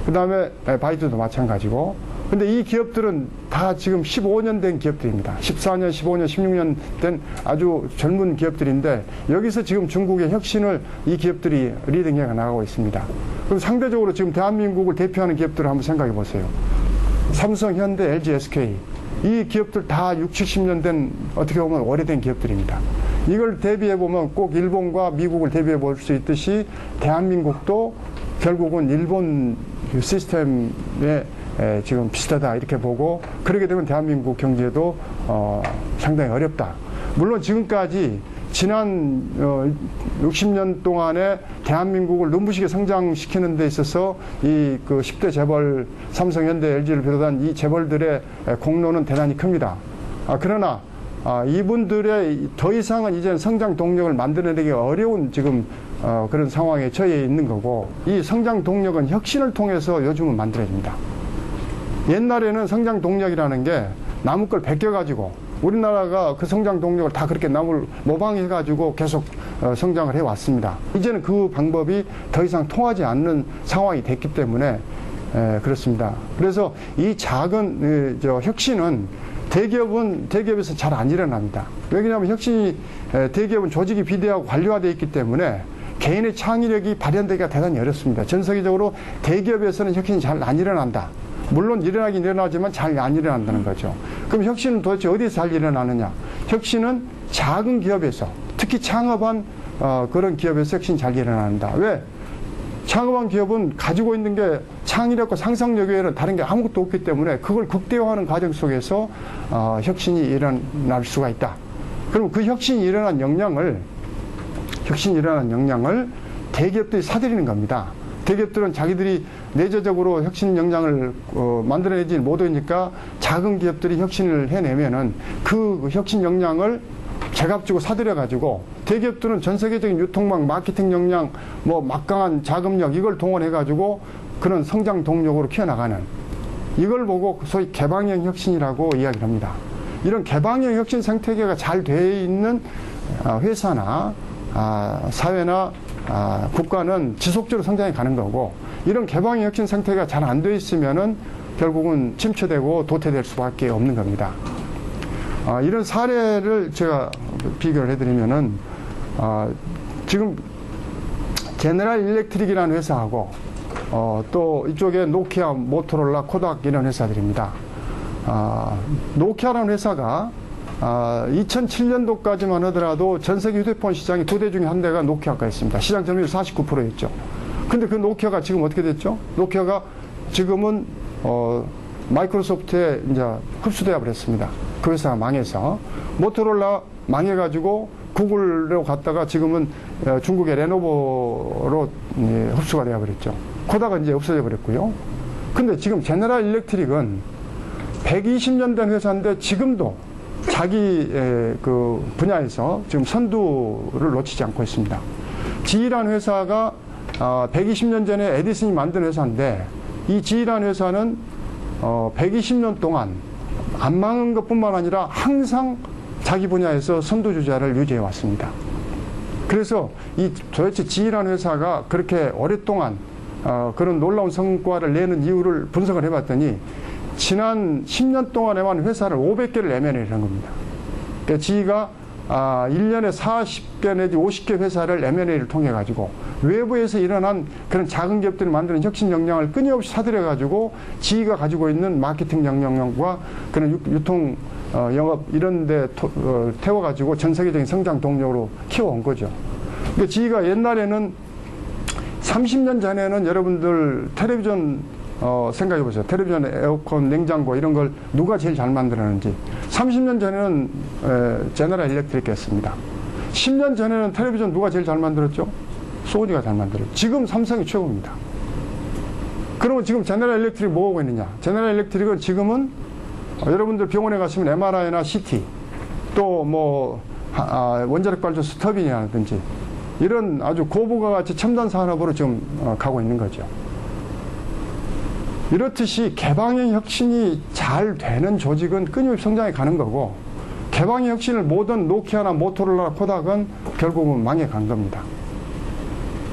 그 다음에 바이두도 마찬가지고. 근데 이 기업들은 다 지금 15년 된 기업들입니다. 14년, 15년, 16년 된 아주 젊은 기업들인데, 여기서 지금 중국의 혁신을 이 기업들이 리딩해 나가고 있습니다. 그럼 상대적으로 지금 대한민국을 대표하는 기업들을 한번 생각해 보세요. 삼성, 현대, LG, SK. 이 기업들 다 60, 70년 된, 어떻게 보면 오래된 기업들입니다. 이걸 대비해 보면 꼭 일본과 미국을 대비해 볼 수 있듯이 대한민국도 결국은 일본 시스템에 지금 비슷하다 이렇게 보고, 그렇게 되면 대한민국 경제도 상당히 어렵다. 물론 지금까지 지난 60년 동안에 대한민국을 눈부시게 성장시키는 데 있어서 이 그 10대 재벌, 삼성, 현대, LG를 비롯한 이 재벌들의 공로는 대단히 큽니다. 그러나 이분들의 더 이상은 이제 성장 동력을 만들어내기 어려운 지금 그런 상황에 처해 있는 거고, 이 성장 동력은 혁신을 통해서 요즘은 만들어집니다. 옛날에는 성장 동력이라는 게 남의 걸 베껴가지고, 우리나라가 그 성장 동력을 다 그렇게 남을 모방해가지고 계속 성장을 해왔습니다. 이제는 그 방법이 더 이상 통하지 않는 상황이 됐기 때문에 그렇습니다. 그래서 이 작은 혁신은 대기업에서 잘 안 일어납니다. 왜냐하면 혁신이 대기업은 조직이 비대하고 관료화되어 있기 때문에 개인의 창의력이 발현되기가 대단히 어렵습니다. 전 세계적으로 대기업에서는 혁신이 잘 안 일어난다. 물론 일어나긴 일어나지만 잘 안 일어난다는 거죠. 그럼 혁신은 도대체 어디서 잘 일어나느냐? 혁신은 작은 기업에서, 특히 창업한 그런 기업에서 혁신이 잘 일어난다. 왜? 창업한 기업은 가지고 있는 게 창의력과 상상력 외에는 다른 게 아무것도 없기 때문에 그걸 극대화하는 과정 속에서 혁신이 일어날 수가 있다. 그럼 그 혁신이 일어난 역량을 대기업들이 사들이는 겁니다. 대기업들은 자기들이 내재적으로 혁신 역량을 만들어내지 못하니까 작은 기업들이 혁신을 해내면은 그 혁신 역량을 제값 주고 사들여가지고, 대기업들은 전 세계적인 유통망, 마케팅 역량, 뭐 막강한 자금력 이걸 동원해가지고 그런 성장 동력으로 키워나가는, 이걸 보고 소위 개방형 혁신이라고 이야기를 합니다. 이런 개방형 혁신 생태계가 잘 돼 있는 회사나 사회나 국가는 지속적으로 성장해 가는 거고, 이런 개방형 혁신 상태가 잘 안 돼 있으면은 결국은 침체되고 도태될 수밖에 없는 겁니다. 이런 사례를 제가 비교를 해드리면은 지금 제너럴 일렉트릭이라는 회사하고 또 이쪽에 노키아, 모토로라, 코닥 이런 회사들입니다. 노키아라는 회사가 2007년도까지만 하더라도 전 세계 휴대폰 시장이 2대 중에 한 대가 노키아가 있습니다. 시장 점유율 49%였죠. 근데 그 노키아가 지금 어떻게 됐죠? 노키아가 지금은 마이크로소프트에 이제 흡수되어 버렸습니다. 그 회사가 망해서. 모토로라 망해가지고 구글로 갔다가 지금은 중국의 레노버로 흡수가 되어 버렸죠. 코닥은 이제 없어져 버렸고요. 근데 지금 제너럴 일렉트릭은 120년 된 회사인데 지금도 자기 그 분야에서 지금 선두를 놓치지 않고 있습니다. GE라는 회사가 120년 전에 에디슨이 만든 회사인데, 이 GE라는 회사는 120년 동안 안 망한 것뿐만 아니라 항상 자기 분야에서 선두주자를 유지해 왔습니다. 그래서 이 도대체 GE라는 회사가 그렇게 오랫동안 그런 놀라운 성과를 내는 이유를 분석을 해봤더니, 지난 10년 동안에만 회사를 500개를 M&A를 한 겁니다. 그러니까 GE가 1년에 40개 내지 50개 회사를 M&A를 통해 가지고 외부에서 일어난 그런 작은 기업들이 만드는 혁신 역량을 끊임없이 사들여 가지고 GE가 가지고 있는 마케팅 역량과 그런 유통 영업 이런 데 태워 가지고 전 세계적인 성장 동력으로 키워온 거죠. 그러니까 GE가 옛날에는 30년 전에는 여러분들 텔레비전 생각해 보세요. 텔레비전, 에어컨, 냉장고 이런 걸 누가 제일 잘 만들었는지. 30년 전에는 제너럴 일렉트릭이었습니다. 10년 전에는 텔레비전 누가 제일 잘 만들었죠? 소니가 잘 만들었죠. 지금 삼성이 최고입니다. 그러면 지금 제너럴 일렉트릭이 뭐 하고 있느냐? 제너럴 일렉트릭은 지금은 여러분들 병원에 가시면 MRI나 CT 또 뭐 원자력 발전소 터빈이라든지 이런 아주 고부가 가치 첨단 산업으로 지금 가고 있는 거죠. 이렇듯이 개방형 혁신이 잘 되는 조직은 끊임없이 성장해 가는 거고, 개방형 혁신을 못한 노키아나 모토로라, 코닥은 결국은 망해 간 겁니다.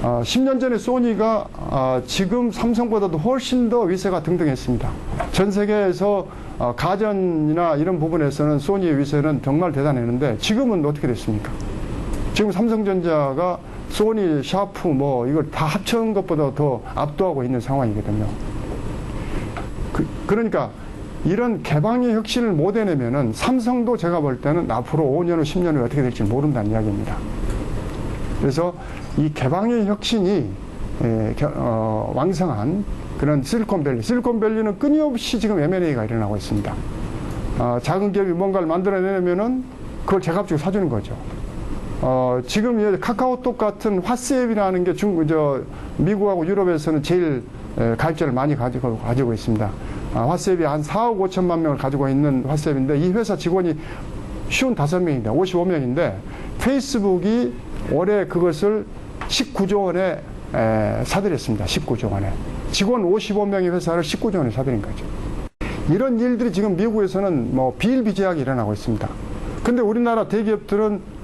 10년 전에 소니가 지금 삼성보다도 훨씬 더 위세가 등등했습니다. 전 세계에서 가전이나 이런 부분에서는 소니의 위세는 정말 대단했는데 지금은 어떻게 됐습니까? 지금 삼성전자가 소니, 샤프 뭐 이걸 다 합쳐온 것보다 더 압도하고 있는 상황이거든요. 그러니까 이런 개방의 혁신을 못 해내면은 삼성도 제가 볼 때는 앞으로 5년 후 10년 후에 어떻게 될지 모른다는 이야기입니다. 그래서 이 개방의 혁신이 왕성한 그런 실리콘밸리는 끊임없이 지금 M&A가 일어나고 있습니다. 작은 기업이 뭔가를 만들어내면은 그걸 제값 주고 사주는 거죠. 지금 카카오톡 같은 왓츠앱이라는 게 미국하고 유럽에서는 제일 가입자를 많이 가지고 있습니다. 왓츠앱이 한 4억 5천만 명을 가지고 있는 왓츠앱인데 이 회사 직원이 55명입니다. 55명인데 페이스북이 올해 그것을 19조 원에 사들였습니다. 19조 원에. 직원 55명의 회사를 19조 원에 사들인 거죠. 이런 일들이 지금 미국에서는 뭐 비일비재하게 일어나고 있습니다. 근데 우리나라 대기업들은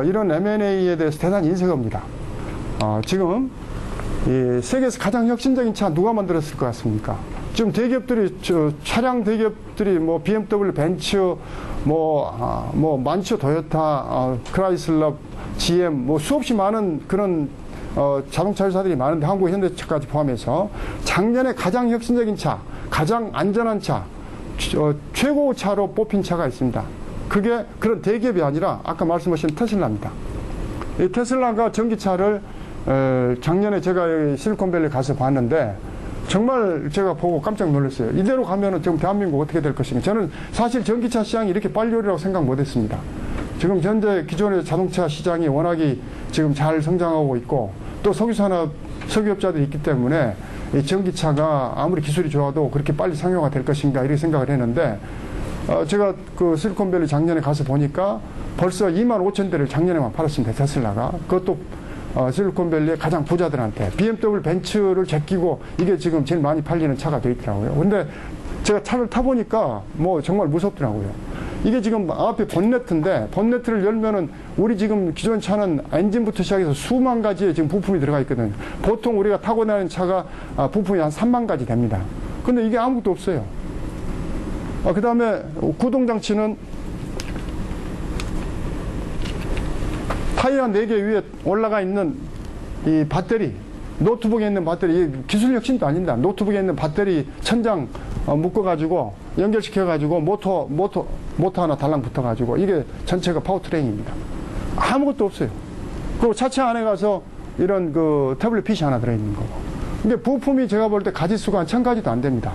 이런 M&A에 대해서 대단히 인색합니다. 지금 이 세계에서 가장 혁신적인 차 누가 만들었을 것 같습니까? 지금 대기업들이 차량 대기업들이 뭐 BMW, 벤츠, 뭐 많죠. 토요타, 크라이슬러, GM 뭐 수없이 많은 그런 자동차 회사들이 많은데 한국 현대차까지 포함해서 작년에 가장 혁신적인 차, 가장 안전한 차, 최고 차로 뽑힌 차가 있습니다. 그게 그런 대기업이 아니라 아까 말씀하신 테슬라입니다. 이 테슬라가 전기차를 작년에 제가 실리콘밸리 가서 봤는데 정말 제가 보고 깜짝 놀랐어요. 이대로 가면은 지금 대한민국 어떻게 될 것인가. 저는 사실 전기차 시장이 이렇게 빨리 오리라고 생각 못 했습니다. 지금 현재 기존의 자동차 시장이 워낙이 지금 잘 성장하고 있고 또 석유산업, 석유업자들이 있기 때문에 이 전기차가 아무리 기술이 좋아도 그렇게 빨리 상용화 될 것인가 이렇게 생각을 했는데 제가 그 실리콘밸리 작년에 가서 보니까 벌써 2만 5천 대를 작년에만 팔았습니다. 테슬라가. 그것도 실리콘밸리의 가장 부자들한테 BMW, 벤츠를 제끼고 이게 지금 제일 많이 팔리는 차가 되어 있더라고요. 근데 제가 차를 타보니까 뭐 정말 무섭더라고요. 이게 지금 앞에 본네트인데 본네트를 열면은 우리 지금 기존 차는 엔진부터 시작해서 수만 가지의 지금 부품이 들어가 있거든요. 보통 우리가 타고 다니는 차가 부품이 한 3만 가지 됩니다. 근데 이게 아무것도 없어요. 그 다음에 구동장치는 타이어 4개 위에 올라가 있는 이 배터리, 노트북에 있는 배터리, 기술 혁신도 아닙니다. 노트북에 있는 배터리 천장 묶어가지고 연결시켜가지고 모터 하나 달랑 붙어가지고 이게 전체가 파워트레인입니다. 아무것도 없어요. 그리고 차체 안에 가서 이런 그 태블릿 PC 하나 들어있는 거고. 근데 부품이 제가 볼 때 가지수가 한 1000가지도 안 됩니다.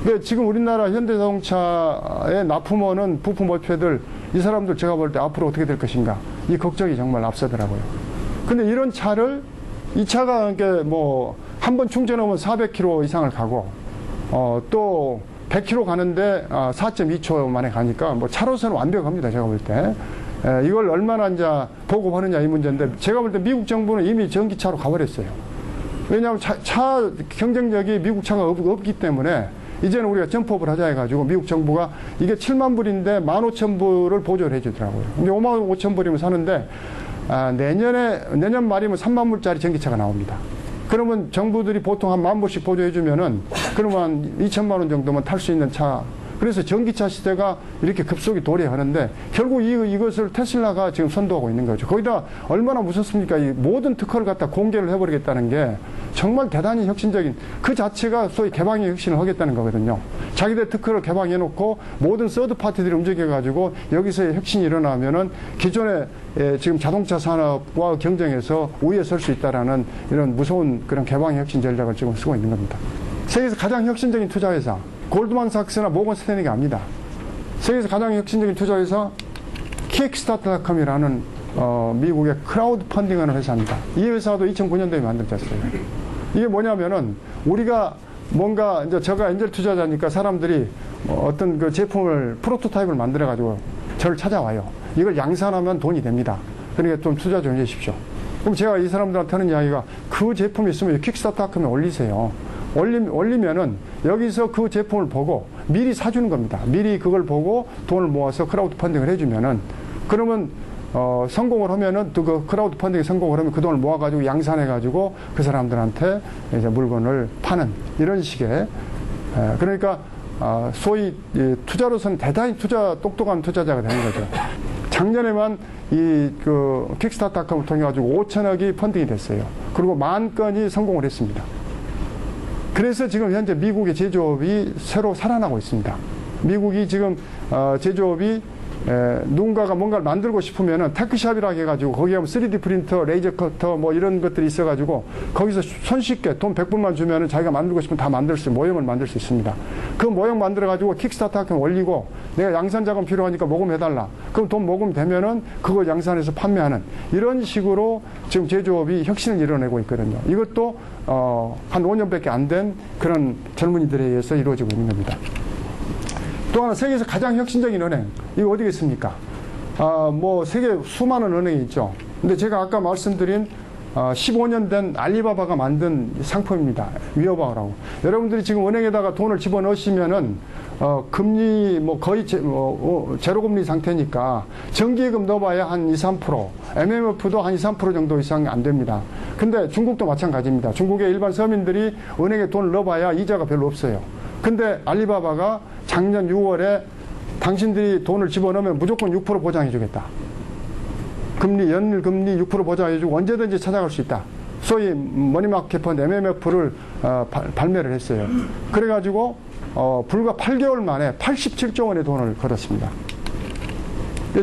근데 지금 우리나라 현대자동차의 납품원은 부품 업체들 이 사람들 제가 볼 때 앞으로 어떻게 될 것인가 이 걱정이 정말 앞서더라고요. 근데 이런 차를 이 차가 뭐 한 번 충전하면 400km 이상을 가고 또 100km 가는데 4.2초 만에 가니까 뭐 차로서는 완벽합니다. 제가 볼 때. 이걸 얼마나 이제 보급하느냐 이 문제인데 제가 볼 때 미국 정부는 이미 전기차로 가버렸어요. 왜냐하면 차 경쟁력이 미국 차가 없기 때문에 이제는 우리가 점프업을 하자 해가지고 미국 정부가 이게 7만 불인데 15,000불을 보조를 해주더라고요. 근데 55,000불이면 사는데 내년 말이면 3만 불짜리 전기차가 나옵니다. 그러면 정부들이 보통 한 10,000불씩 보조해주면은 그러면 한 2천만 원 정도면 탈 수 있는 차. 그래서 전기차 시대가 이렇게 급속히 도래하는데 결국 이것을 테슬라가 지금 선도하고 있는 거죠. 거기다 얼마나 무섭습니까? 이 모든 특허를 갖다 공개를 해버리겠다는 게 정말 대단히 혁신적인 그 자체가 소위 개방의 혁신을 하겠다는 거거든요. 자기들 특허를 개방해놓고 모든 서드 파티들이 움직여가지고 여기서의 혁신이 일어나면은 기존의 지금 자동차 산업과 경쟁해서 우위에 설 수 있다라는 이런 무서운 그런 개방의 혁신 전략을 지금 쓰고 있는 겁니다. 세계에서 가장 혁신적인 투자회사 골드만삭스나 모건 스탠리가 압니다. 세계에서 가장 혁신적인 투자회사 킥스타트닷컴이라는 미국의 크라우드 펀딩하는 회사입니다. 이 회사도 2009년도에 만들어졌어요. 이게 뭐냐면은 우리가 뭔가 이제 제가 엔젤 투자자니까 사람들이 어떤 그 제품을 프로토타입을 만들어 가지고 저를 찾아와요. 이걸 양산하면 돈이 됩니다. 그러니까 좀 투자 좀 해주십시오. 그럼 제가 이 사람들한테 하는 이야기가 그 제품이 있으면 킥스타트닷컴에 올리세요. 올리면은 여기서 그 제품을 보고 미리 사주는 겁니다. 미리 그걸 보고 돈을 모아서 크라우드 펀딩을 해주면은 그러면 성공을 하면은 또 그 크라우드 펀딩이 성공을 하면 그 돈을 모아가지고 양산해가지고 그 사람들한테 이제 물건을 파는 이런 식의 그러니까 소위 투자로서는 대단히 똑똑한 투자자가 되는 거죠. 작년에만 그 킥스타트닷컴을 통해 가지고 5천억이 펀딩이 됐어요. 그리고 10,000건이 성공을 했습니다. 그래서 지금 현재 미국의 제조업이 새로 살아나고 있습니다. 미국이 지금 제조업이 누군가가 뭔가를 만들고 싶으면은 테크샵이라고 해가지고 거기 하면 3D 프린터, 레이저 커터 뭐 이런 것들이 있어가지고 거기서 손쉽게 돈 100불만 주면은 자기가 만들고 싶으면 다 만들 수, 모형을 만들 수 있습니다. 그 모형 만들어가지고 킥스타터 같은 거 올리고 내가 양산 자금 필요하니까 모금해달라. 그럼 돈 모금되면은 그걸 양산해서 판매하는 이런 식으로 지금 제조업이 혁신을 이뤄내고 있거든요. 이것도 한 5년밖에 안 된 그런 젊은이들에 의해서 이루어지고 있는 겁니다. 또 하나 세계에서 가장 혁신적인 은행 이거 어디겠습니까? 뭐 세계 수많은 은행이 있죠. 근데 제가 아까 말씀드린 15년 된 알리바바가 만든 상품입니다. 위어바라고. 여러분들이 지금 은행에다가 돈을 집어넣으시면은 금리 뭐 거의 제로금리 상태니까 정기예금 넣어봐야 한 2, 3%, MMF도 한 2, 3% 정도 이상 안 됩니다. 근데 중국도 마찬가지입니다. 중국의 일반 서민들이 은행에 돈을 넣어봐야 이자가 별로 없어요. 근데 알리바바가 작년 6월에 당신들이 돈을 집어넣으면 무조건 6% 보장해주겠다. 연일 금리 6% 보장해주고 언제든지 찾아갈 수 있다. 소위 머니마켓 펀드 MMF를 발매를 했어요. 그래가지고 불과 8개월 만에 87조 원의 돈을 걸었습니다.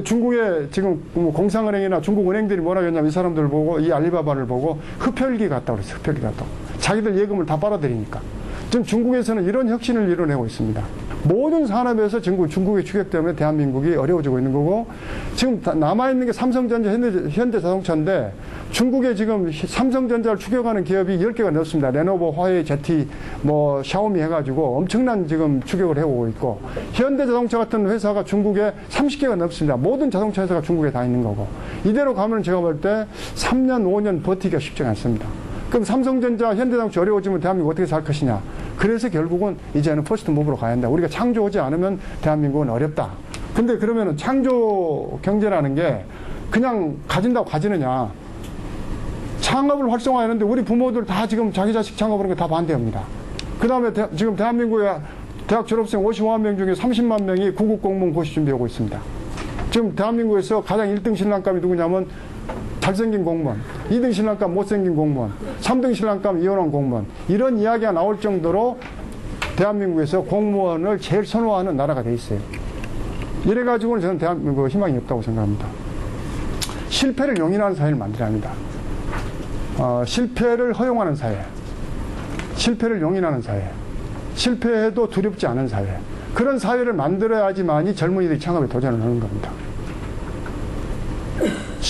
중국의 지금 공상은행이나 중국 은행들이 뭐라고 했냐면 이 사람들 보고 이 알리바바를 보고 흡혈귀 같다고 그랬어요. 흡혈귀 같다고. 자기들 예금을 다 빨아들이니까. 지금 중국에서는 이런 혁신을 이뤄내고 있습니다. 모든 산업에서 중국의 추격 때문에 대한민국이 어려워지고 있는 거고 지금 남아있는 게 삼성전자, 현대자동차인데 중국에 지금 삼성전자를 추격하는 기업이 10개가 넘습니다. 레노버, 화웨이, ZTE, 뭐 샤오미 해가지고 엄청난 지금 추격을 해오고 있고 현대자동차 같은 회사가 중국에 30개가 넘습니다. 모든 자동차 회사가 중국에 다 있는 거고 이대로 가면 제가 볼 때 3년, 5년 버티기가 쉽지 않습니다. 그럼 삼성전자, 현대자동차 어려워지면 대한민국 어떻게 살 것이냐. 그래서 결국은 이제는 퍼스트 무브로 가야 한다. 우리가 창조하지 않으면 대한민국은 어렵다. 근데 그러면은 창조 경제라는 게 그냥 가진다고 가지느냐. 창업을 활성화하는데 우리 부모들 다 지금 자기 자식 창업하는 게 다 반대합니다. 그 다음에 지금 대한민국의 대학 졸업생 55만 명 중에 30만 명이 구급 공무원 고시 준비하고 있습니다. 지금 대한민국에서 가장 1등 신랑감이 누구냐면 잘생긴 공무원, 2등 신랑감 못생긴 공무원, 3등 신랑감 이혼한 공무원 이런 이야기가 나올 정도로 대한민국에서 공무원을 제일 선호하는 나라가 돼 있어요. 이래가지고는 저는 대한민국 희망이 없다고 생각합니다. 실패를 용인하는 사회를 만들어야 합니다. 실패를 허용하는 사회, 실패를 용인하는 사회, 실패해도 두렵지 않은 사회 그런 사회를 만들어야지만이 젊은이들이 창업에 도전을 하는 겁니다.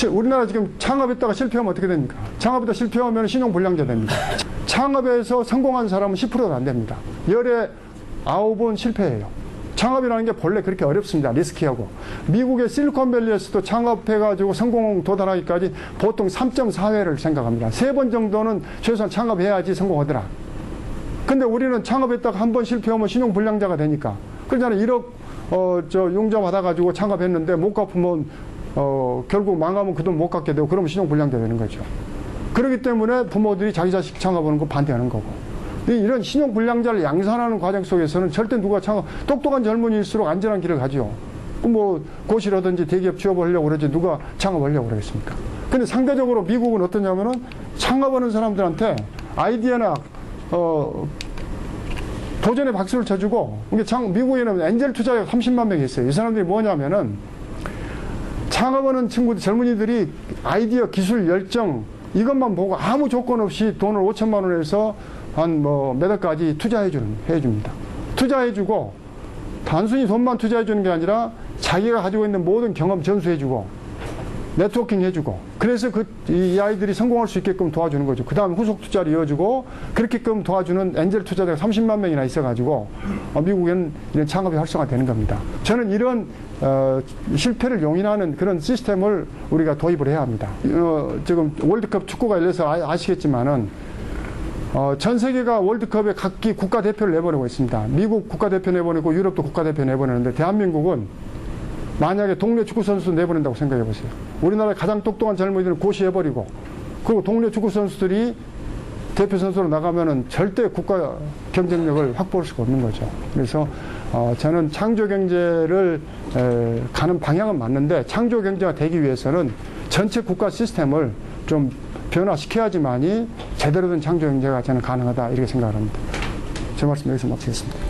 우리나라 지금 창업했다가 실패하면 어떻게 됩니까? 창업했다가 실패하면 신용불량자 됩니다. 창업에서 성공한 사람은 10%도 안 됩니다. 열에 9은 실패해요. 창업이라는 게 본래 그렇게 어렵습니다. 리스키하고. 미국의 실리콘밸리에서도 창업해가지고 성공 도달하기까지 보통 3.4회를 생각합니다. 3번 정도는 최소한 창업해야지 성공하더라. 근데 우리는 창업했다가 한 번 실패하면 신용불량자가 되니까. 그러잖아요. 1억 융자 받아가지고 창업했는데 못 갚으면 결국 망하면 그 돈 못 갚게 되고 그러면 신용불량자 되는 거죠. 그렇기 때문에 부모들이 자기 자식 창업하는 거 반대하는 거고. 이런 신용불량자를 양산하는 과정 속에서는 절대 누가 똑똑한 젊은이일수록 안전한 길을 가죠. 뭐 고시라든지 대기업 취업을 하려고 그러지 누가 창업하려고 그러겠습니까? 근데 상대적으로 미국은 어떠냐면은 창업하는 사람들한테 아이디어나 도전의 박수를 쳐주고 미국에는 엔젤 투자자가 30만 명이 있어요. 이 사람들이 뭐냐면은 창업하는 친구들, 젊은이들이 아이디어, 기술, 열정 이것만 보고 아무 조건 없이 돈을 5천만 원에서 한 몇 억까지 해줍니다. 투자해주고 단순히 돈만 투자해주는 게 아니라 자기가 가지고 있는 모든 경험 전수해주고 네트워킹 해주고 그래서 이 아이들이 성공할 수 있게끔 도와주는 거죠. 그 다음에 후속 투자를 이어주고 그렇게끔 도와주는 엔젤 투자자가 30만 명이나 있어가지고 미국에는 이런 창업이 활성화되는 겁니다. 저는 이런 실패를 용인하는 그런 시스템을 우리가 도입을 해야 합니다. 지금 월드컵 축구가 열려서 아시겠지만은 전 세계가 월드컵에 각기 국가대표를 내보내고 있습니다. 미국 국가대표 내보내고 유럽도 국가대표 내보내는데 대한민국은 만약에 동네 축구선수 내보낸다고 생각해 보세요. 우리나라의 가장 똑똑한 젊은이들은 고시해버리고 그리고 동네 축구선수들이 대표 선수로 나가면은 절대 국가 경쟁력을 확보할 수가 없는 거죠. 그래서 저는 창조 경제를 가는 방향은 맞는데 창조 경제가 되기 위해서는 전체 국가 시스템을 좀 변화시켜야지만이 제대로 된 창조 경제가 저는 가능하다 이렇게 생각을 합니다. 제 말씀 여기서 마치겠습니다.